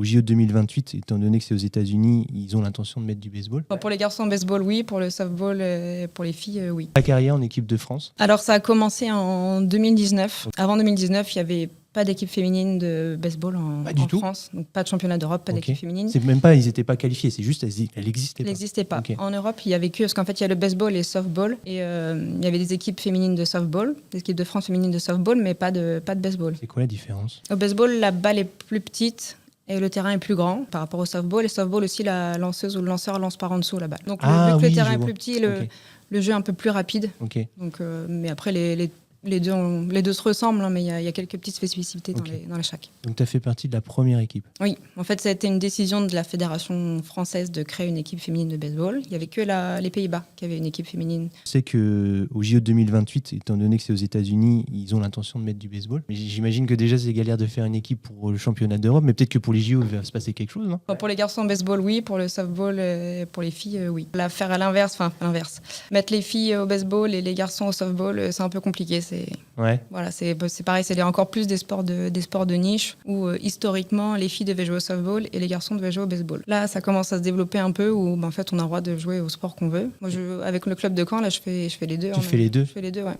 Au JO 2028, étant donné que c'est aux États-Unis, ils ont l'intention de mettre du baseball. Pour les garçons, baseball, oui. Pour le softball, pour les filles, oui. Ta carrière en équipe de France? Alors, ça a commencé en 2019. Avant 2019, il n'y avait pas d'équipe féminine de baseball en France. Donc, pas de championnat d'Europe, pas d'équipe féminine. C'est même pas, ils n'étaient pas qualifiés, c'est juste, elle n'existait pas. Elle n'existait pas. En Europe, il y avait que, parce qu'en fait, il y a le baseball et le softball. Et il y avait des équipes féminines de softball, des équipes de France féminines de softball, mais pas de baseball. C'est quoi la différence? Au baseball, la balle est plus petite. Et le terrain est plus grand par rapport au softball. Et softball aussi, la lanceuse ou le lanceur lance par en dessous la balle. Donc, vu que le terrain est plus petit, le jeu est un peu plus rapide. Donc, mais après, les deux se ressemblent, hein, mais il y a quelques petites spécificités dans les chaque. Donc, tu as fait partie de la première équipe? Oui, en fait, ça a été une décision de la Fédération française de créer une équipe féminine de baseball. Il n'y avait que les Pays-Bas qui avaient une équipe féminine. Je sais qu'au JO 2028, étant donné que c'est aux États-Unis, ils ont l'intention de mettre du baseball. Mais j'imagine que déjà, c'est galère de faire une équipe pour le championnat d'Europe, mais peut-être que pour les JO, il va se passer quelque chose, non? Pour les garçons, baseball, oui. Pour le softball, pour les filles, oui. La faire à l'inverse, mettre les filles au baseball et les garçons au softball, c'est un peu compliqué. Voilà, c'est pareil, c'est encore plus des sports de niche où historiquement les filles devaient jouer au softball et les garçons devaient jouer au baseball. Là, ça commence à se développer un peu où en fait on a le droit de jouer au sport qu'on veut. Moi, avec le club de Caen, là, je fais les deux. Tu fais les deux? Je fais les deux, ouais.